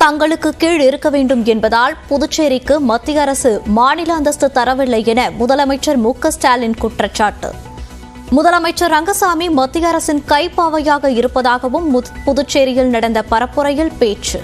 தங்களுக்கு கீழ் இருக்க வேண்டும் என்பதால் புதுச்சேரிக்கு மத்திய அரசு மாநில அந்தஸ்து தரவில்லை என முதலமைச்சர் மு.க.ஸ்டாலின் குற்றச்சாட்டு. முதலமைச்சர் ரங்கசாமி மத்திய அரசின் கைப்பாவையாக இருப்பதாகவும் புதுச்சேரியில் நடந்த பரப்புரையில் பேச்சு.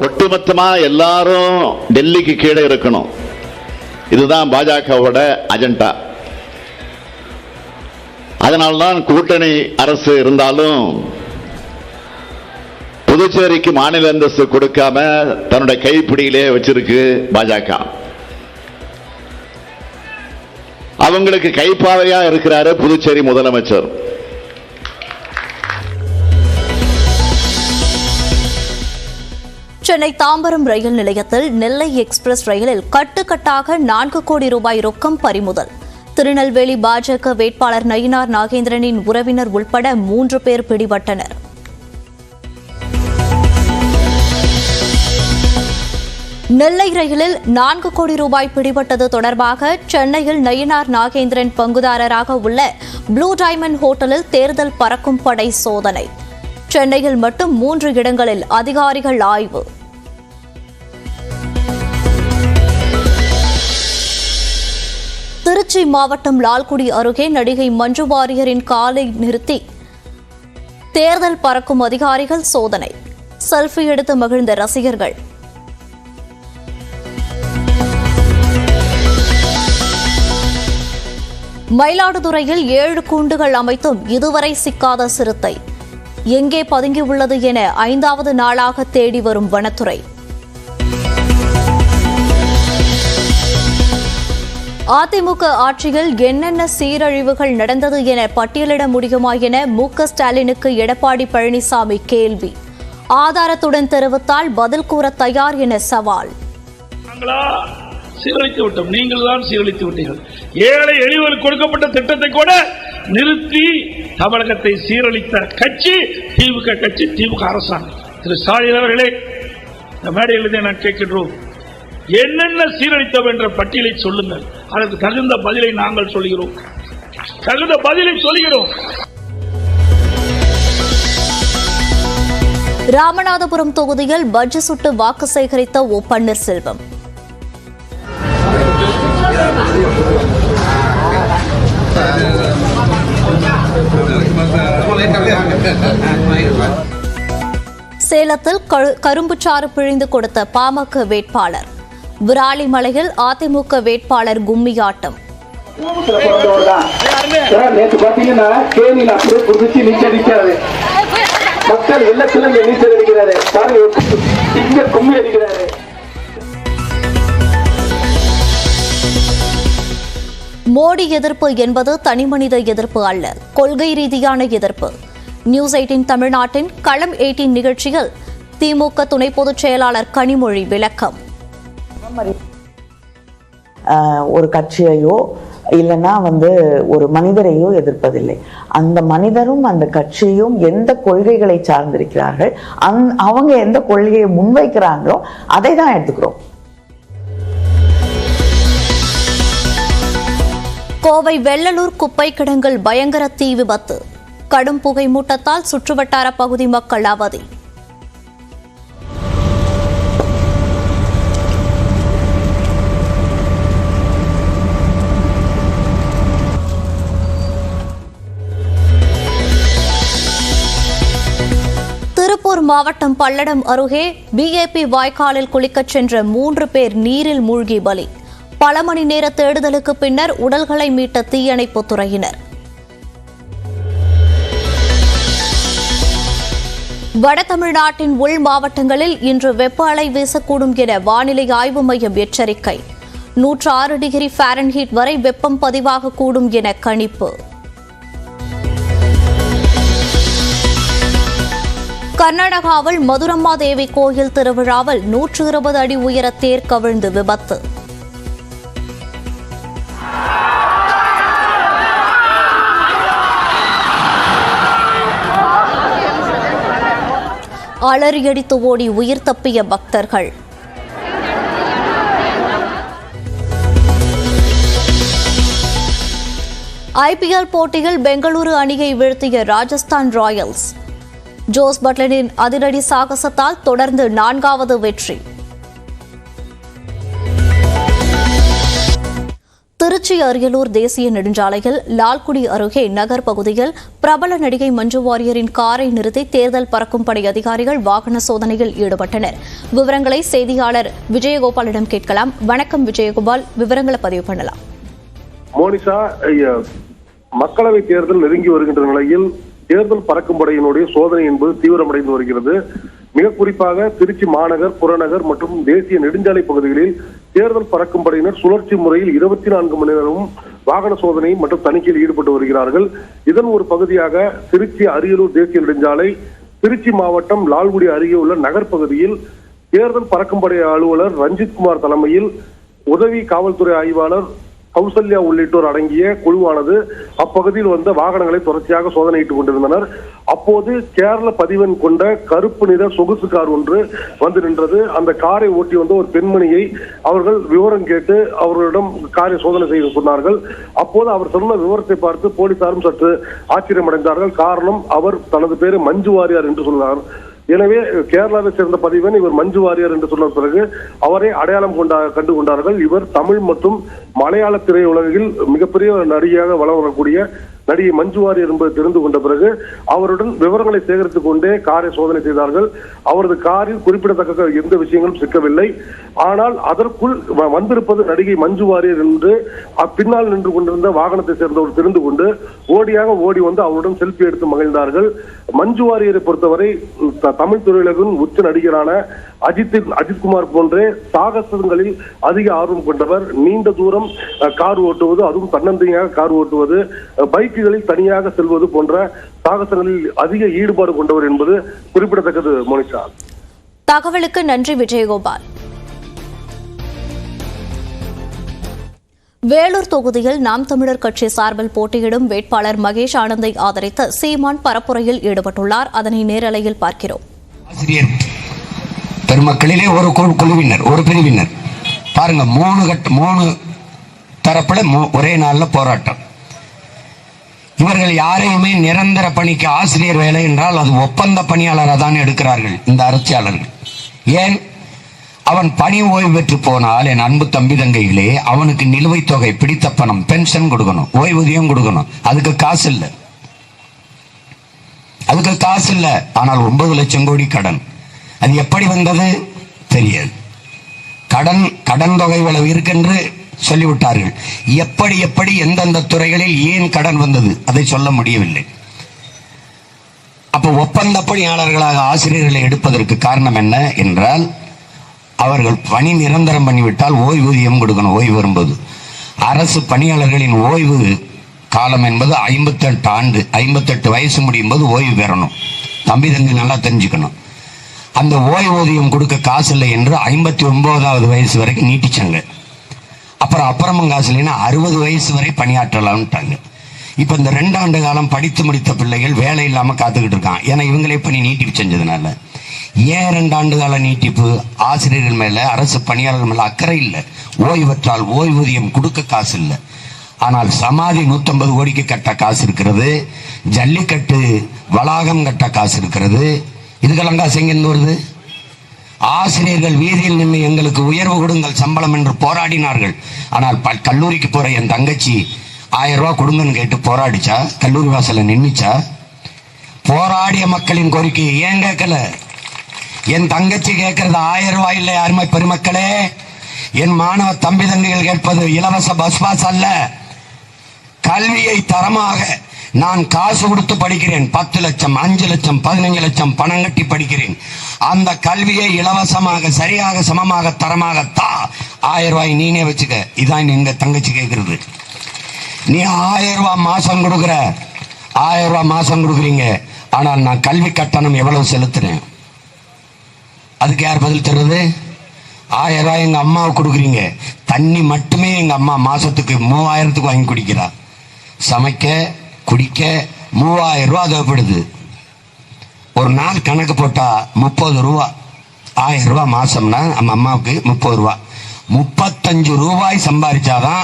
ஒட்டுமொத்தமா எல்லாரும் டெல்லிக்கு கீழே இருக்கணும், இதுதான் பாஜகவோட அஜெண்டா. அதனால்தான் கூட்டணி அரசு இருந்தாலும் புதுச்சேரிக்கு மாநில அந்தஸ்து கொடுக்காம தன்னுடைய கைப்பிடியிலே வச்சிருக்கு பாஜக. அவங்களுக்கு கைப்பாவையா இருக்கிறாரு புதுச்சேரி முதலமைச்சர். சென்னை தாம்பரம் ரயில் நிலையத்தில் நெல்லை எக்ஸ்பிரஸ் ரயிலில் கட்டுக்கட்டாக 4 கோடி ரூபாய் ரொக்கம் பறிமுதல். திருநெல்வேலி பாஜக வேட்பாளர் நயினார் நாகேந்திரனின் உறவினர் உள்பட 3 பேர் பிடிபட்டனர். நெல்லை ரயிலில் 4 கோடி ரூபாய் பிடிபட்டது தொடர்பாக சென்னையில் நயினார் நாகேந்திரன் பங்குதாரராக உள்ள ப்ளூ டைமண்ட் ஹோட்டலில் தேர்தல் பறக்கும் படை சோதனை. சென்னையில் மட்டும் 3 இடங்களில் அதிகாரிகள் ஆய்வு. திருச்சி மாவட்டம் லால்குடி அருகே நடிகை மஞ்சு வாரியரின் காலை நிறுத்தி தேர்தல் பறக்கும் அதிகாரிகள் சோதனை. செல்ஃபி எடுத்து மகிழ்ந்த ரசிகர்கள். மயிலாடுதுறையில் 7 கூண்டுகள் அமைத்தும் இதுவரை சிக்காத சிறுத்தை எங்கே பதுங்கியுள்ளது என 5வது நாளாக தேடி வரும் வனத்துறை. அதிமுக ஆட்சியில் என்னென்ன சீரழிவுகள் நடந்தது என பட்டியலிட முடியுமா என மு.க.ஸ்டாலினுக்கு எடப்பாடி பழனிசாமி கேள்வி. ஆதாரத்துடன் தெரிவித்தால் பதில் கூற தயார் என சவால். சீரழித்து விட்டோம், நீங்கள் தான் சீரழித்து விட்டீர்கள். ஏழை எளியவர்களுக்கு கொடுக்கப்பட்ட திட்டத்தை கூட நிறுத்தி தமிழகத்தை சீரழித்த கட்சி திமுக கட்சி, திமுக அரசாங்கம். திரு ஸ்டாலின் அவர்களே, இந்த மேடையிலிருந்து நான் கேட்கின்றோம், என்னென்ன சீரழித்தோம் என்ற பட்டியலை சொல்லுங்கள். அதற்கு தகுந்த பதிலை நாங்கள் சொல்கிறோம், தகுந்த பதிலை சொல்கிறோம். ராமநாதபுரம் தொகுதியில் பட்ஜ் சுட்டு வாக்கு சேகரித்த ஓ. பன்னீர்செல்வம். சேலத்தில் கரும்புச்சாறு பிழிந்து கொடுத்த பாமக வேட்பாளர். விராலிமலையில் அதிமுக வேட்பாளர் கும்மியாட்டம். நேற்று பாத்தீங்கன்னா கேணியில் அப்படியே குதிச்சு நீச்சல் அடிக்கிறாரு, மக்கள் வெள்ளத்திலும் நீச்சல் அடிக்கிறாரு, இங்க கும்மி அடிக்கிறாரு. மோடி எதிர்ப்பு என்பது தனிமனித எதிர்ப்பு அல்ல, கொள்கை ரீதியான எதிர்ப்பு. நியூஸ் 18 தமிழ்நாட்டின் களம் 18 நிகழ்ச்சியில் திமுக துணை பொதுச் செயலாளர் கனிமொழி விளக்கம். ஒரு கட்சியையோ இல்லைன்னா ஒரு மனிதரையோ எதிர்ப்பதில்லை. அந்த மனிதரும் அந்த கட்சியும் எந்த கொள்கைகளை சார்ந்திருக்கிறார்கள், அவங்க எந்த கொள்கையை முன்வைக்கிறாங்களோ அதை தான் எடுத்துக்கிறோம். கோவை வெள்ளலூர் குப்பை கிடங்கில் பயங்கர தீ விபத்து. கடும் புகை மூட்டத்தால் சுற்றுவட்டார பகுதி மக்கள் அவதி. திருப்பூர் மாவட்டம் பல்லடம் அருகே பிஏபி வாய்க்காலில் குளிக்கச் சென்ற 3 பேர் நீரில் மூழ்கி பலி. பல மணி நேர தேடுதலுக்கு பின்னர் உடல்களை மீட்ட தீயணைப்புத் துறையினர். வட தமிழ்நாட்டின் உள் மாவட்டங்களில் இன்று வெப்ப அலை வீசக்கூடும் என வானிலை ஆய்வு மையம் எச்சரிக்கை. 106 டிகிரி ஃபாரன்ஹீட் வரை வெப்பம் பதிவாகக்கூடும் என கணிப்பு. கர்நாடகாவில் மதுரம்மா தேவி கோயில் திருவிழாவில் 120 அடி உயர தேர் கவிழ்ந்து விபத்து. அலறியடித்து ஓடி உயிர் தப்பிய பக்தர்கள். ஐபிஎல் போட்டியில் பெங்களூரு அணியை வீழ்த்திய ராஜஸ்தான் ராயல்ஸ். ஜோஸ் பட்லரின் அதிரடி சாகசத்தால் தொடர்ந்து 4வது வெற்றி. திருச்சி அரியலூர் தேசிய நெடுஞ்சாலையில் லால்குடி அருகே நகர் பகுதியில் பிரபல நடிகை மஞ்சு வாரியரின் காரை நிறுத்தி தேர்தல் பறக்கும் படை அதிகாரிகள் வாகன சோதனையில் ஈடுபட்டனர். விவரங்களை செய்தியாளர் விஜயகோபாலிடம் கேட்கலாம். வணக்கம் விஜயகோபால், விவரங்களை பதிவு பண்ணலாம். மோனிஷா, மக்களவை தேர்தல் நெருங்கி வருகின்ற நிலையில் தேர்தல் பறக்கும் படையினுடைய சோதனை என்பது தீவிரமடைந்து வருகிறது. மிக குறிப்பாக திருச்சி மாநகர், புறநகர் மற்றும் தேசிய நெடுஞ்சாலை பகுதிகளில் தேர்தல் பறக்கும் படையினர் சுழற்சி முறையில் 24 மணி நேரமும் வாகன சோதனை மற்றும் தணிக்கையில் ஈடுபட்டு வருகிறார்கள். இதன் ஒரு பகுதியாக திருச்சி அரியலூர் தேசிய நெடுஞ்சாலை திருச்சி மாவட்டம் லால்குடி அருகே உள்ள நகர் பகுதியில் தேர்தல் பறக்கும் படை அலுவலர் ரஞ்சித்குமார் தலைமையில் உதவி காவல்துறை ஆய்வாளர் கௌசல்யா உள்ளிட்டோர் அடங்கிய குழுவானது அப்பகுதியில் வந்த வாகனங்களை தொடர்ச்சியாக சோதனையிட்டுக் கொண்டிருந்தனர். அப்போது கேரள பதிவெண் கொண்ட கருப்பு நிற சொகுசு கார் ஒன்று வந்து நின்றது. அந்த காரை ஓட்டி வந்த ஒரு பெண்மணியை அவர்கள் விவரம் கேட்டு அவர்களிடம் காரை சோதனை செய்து சொன்னார்கள். அப்போது அவர் சொன்ன விவரத்தை பார்த்து போலீசாரும் சற்று ஆச்சரியமடைந்தார்கள். காரணம், அவர் தனது பேரு மஞ்சு வாரியார் என்று சொன்னார். எனவே கேரளாவை சேர்ந்த பதிவன் இவர் மஞ்சு வாரியர் என்று சொன்ன பிறகு அவரை அடையாளம் கண்டு கொண்டார்கள். இவர் தமிழ் மற்றும் மலையாள திரையுலகில் மிகப்பெரிய நடிகையாக வளம் வரக்கூடிய நடிகை மஞ்சு வாரியர் என்பதை தெரிந்து கொண்ட பிறகு அவருடன் விவரங்களை சேகரித்துக் கொண்டே காரை சோதனை செய்தார்கள். அவரது காரில் குறிப்பிடத்தக்க எந்த விஷயங்களும் சிக்கவில்லை. ஆனால் அதற்குள் வந்திருப்பது நடிகை மஞ்சு வாரியர் என்று பின்னால் நின்று கொண்டிருந்த வாகனத்தை சேர்ந்தவர் தெரிந்து கொண்டு ஓடி வந்து அவருடன் செல்ஃபி எடுத்து மகிழ்ந்தார்கள். மஞ்சு வாரியரை பொறுத்தவரை தமிழ் திரையுலகின் உச்ச நடிகரான அஜித்குமார் போன்றே சாகசங்களில் அதிக ஆர்வம் கொண்டவர். நீண்ட தூரம் கார் ஓட்டுவது, அதுவும் தன்னந்தனியாக கார் ஓட்டுவது, பைக்குகளில் தனியாக செல்வது போன்ற சாகசங்களில் அதிக ஈடுபாடு கொண்டவர் என்பது குறிப்பிடத்தக்கது. மோனிஷா, தகவலுக்கு நன்றி விஜயகோபால். வேலூர் தொகுதியில் நாம் தமிழர் கட்சி சார்பில் போட்டியிடும் வேட்பாளர் மகேஷ் ஆனந்தை ஆதரித்து சீமான் பரப்புரையில் ஈடுபட்டுள்ளார். அதனை நேரலையில் பார்க்கிறோம். ஆசிரியர் பெருமக்களிலே ஒரு குழுவினர், ஒரு பிரிவினர் பாருங்க, 3 தரப்புல ஒரே நாள்ல போராட்டம். இவர்கள் யாரையுமே நிரந்தர பணிக்கு ஆசிரியர் வேலை என்றால் அது ஒப்பந்த பணியாளராக தான் எடுக்கிறார்கள் இந்த அரசியலாளர்கள். ஏன்? அவன் பணி ஓய்வு பெற்று போனால் என் அன்பு தம்பி தங்கைகளே, அவனுக்கு நிலுவைத் தொகை, பிடித்த பணம், பென்ஷன் கொடுக்கணும், ஓய்வூதியம் கொடுக்கணும். அதுக்கு காசு இல்லை, ஆனால் 9 லட்சம் கோடி கடன். அது எப்படி வந்தது தெரியாது. கடன் தொகை இவ்வளவு இருக்கென்று சொல்லிவிட்டார்கள். எப்படி எந்தெந்த துறைகளில் ஏன் கடன் வந்தது அதை சொல்ல முடியவில்லை. அப்ப ஒப்பந்த பணியாளர்களாக ஆசிரியர்களை எடுப்பதற்கு காரணம் என்ன என்றால், அவர்கள் பணி நிரந்தரம் பண்ணிவிட்டால் ஓய்வூதியம் கொடுக்கணும். ஓய்வு வரும்போது அரசு பணியாளர்களின் ஓய்வு காலம் என்பது 58 ஆண்டு, 58 வயசு முடியும் போது ஓய்வு பெறணும். தம்பி தங்கி நல்லா தெரிஞ்சுக்கணும். அந்த ஓய்வூதியம் கொடுக்க காசு இல்லை என்று 59வது வயசு வரைக்கும் நீட்டிச்சாங்க. அப்புறமும் காசு இல்லைன்னா 60 வயசு வரை பணியாற்றலாம்ட்டாங்க. இப்ப இந்த 2 ஆண்டு காலம் படித்து முடித்த பிள்ளைகள் வேலை இல்லாம காத்துக்கிட்டு இருக்கான். ஏன்னா இவங்களே பணி நீட்டிப்பு செஞ்சதுனால. ஏன் 2 ஆண்டு கால நீட்டிப்பு? ஆசிரியர்கள் மேல, அரசு பணியாளர்கள் மேல அக்கறை இல்லை. ஓய்வற்றால் ஓய்வூதியம் கொடுக்க காசு இல்லை. ஆனால் சமாதி 150 கோடிக்கு கட்ட காசு இருக்கிறது, ஜல்லிக்கட்டு வளாகம் கட்ட காசு இருக்கிறது. இதுக்கெல்லாம் காசு எங்கிருந்து வருது? ஆசிரியர்கள் வீதியில் நின்று எங்களுக்கு உயர்வு கொடுங்கள் சம்பளம் என்று போராடினார்கள். ஆனால் கல்லூரிக்கு போற என் தங்கச்சி 1000 ரூபாய் கொடுங்கன்னு கேட்டு போராடிச்சா? கல்லூரி வாசல நின்னுச்சா? போராடிய மக்களின் கோரிக்கையை ஏன் கேட்கல? என் தங்கச்சி கேட்கறது 1000 ரூபாய் இல்லை. யாருமே பெருமக்களே, என் மாணவ தம்பி தங்கைகள் கேட்பது இலவச பஸ் பாஸ் அல்ல. கல்வியை தரமாக நான் காசு கொடுத்து படிக்கிறேன். 10 லட்சம், 5 லட்சம், 15 லட்சம் பணம் கட்டி படிக்கிறேன். அந்த கல்வியை இலவசமாக, சரியாக, சமமாக, தரமாக தா. 1000 ரூபாய் நீனே வச்சுக்க. இதான் எங்க தங்கச்சி கேட்கறது. நீ 1000 ரூபாய் மாசம் கொடுக்குற, 1000 ரூபாய் மாசம் கொடுக்குறீங்க. ஆனால் நான் கல்வி கட்டணம் எவ்வளவு செலுத்துறேன்? அதுக்கு யார் பதில் தருவது? 1000 ரூபாய் எங்க அம்மாவுக்கு கொடுக்குறீங்க. தண்ணி மட்டுமே எங்க அம்மா மாசத்துக்கு 3000க்கு வாங்கி குடிக்கிறா. சமைக்க, குடிக்க 3000 ரூபாய் தேவைப்படுது. ஒரு நாள் கணக்கு போட்டா 30 ரூபாய். 1000 ரூபாய் மாசம்னா நம்ம அம்மாவுக்கு 30 ரூபாய். 35 ரூபாய் சம்பாதிச்சாதான்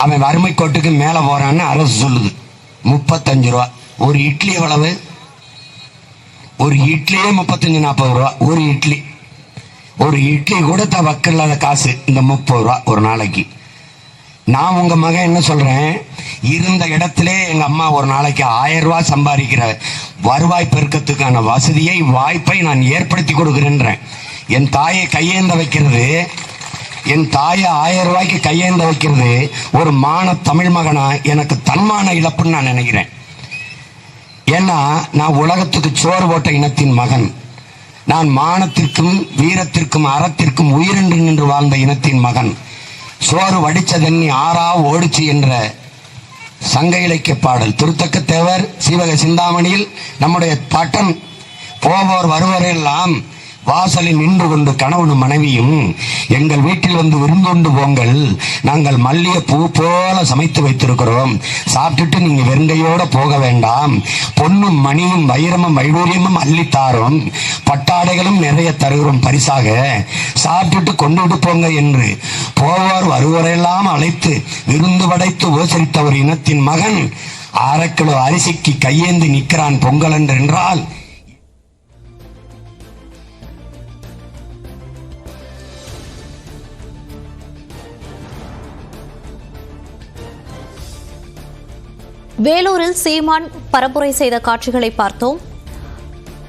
அவன் வறுமை கோட்டுக்கு மேல போறான்னு அரசு சொல்லுது. 35 ரூபாய். ஒரு இட்லி எவ்வளவு? ஒரு இட்லியே 35-40 ரூபா. ஒரு இட்லி கூட வக்கு இல்லாத காசு இந்த 30 ரூபா ஒரு நாளைக்கு. நான் உங்க மகன் என்ன சொல்றேன், இருந்த இடத்திலே எங்க அம்மா ஒரு நாளைக்கு 1000 ரூபாய் சம்பாதிக்கிற வருவாய் பெருக்கத்துக்கான வசதியை வாய்ப்பை நான் ஏற்படுத்தி கொடுக்கிறேன். என் தாயை கையேந்த வைக்கிறது, என் தாயை 1000 ரூபாய்க்கு கையேந்த வைக்கிறது ஒரு தமிழ் மகனா எனக்கு தன்மான இழப்புன்னு நான் நினைக்கிறேன். ஏன்னா நான் உலகத்துக்கு சோறு போட்ட இனத்தின் மகன். நான் மானத்திற்கும் வீரத்திற்கும் அறத்திற்கும் உயிரென்று நின்று வாழ்ந்த இனத்தின் மகன். சோறு வடிச்ச தண்ணி ஆறா ஓடிச்சு என்ற சங்க இலக்கிய பாடல் திருத்தக்க தேவர் சீவக சிந்தாமணியில் நம்முடைய பாட்டன் போவோர் வருவரெல்லாம் வாசலில் நின்று கொண்டு கணவனும் மனைவியும் எங்கள் வீட்டில் வந்து விருந்தொண்டு போங்கள், நாங்கள் மல்லிகை பூ போல சமைத்து வைத்திருக்கிறோம், சாப்பிட்டுட்டு நீங்க வெறுங்கையோட போக வேண்டாம், பொன்னும் மணியும் வைரமும் வைடூரியமும் அள்ளித்தாரோம், பட்டாடைகளும் நிறைய தருகிறோம் பரிசாக, சாப்பிட்டுட்டு கொண்டு போங்க என்று போவார் வருவரெல்லாம் அழைத்து விருந்து படைத்து உபசரித்த ஒரு இனத்தின் மகன் 1/2 கிலோ அரிசிக்கு கையேந்தி நிற்கிறான் பொங்கல் என்றால் வேலூரில் சீமான் பரப்புரை செய்த காட்சிகளை பார்த்தோம்.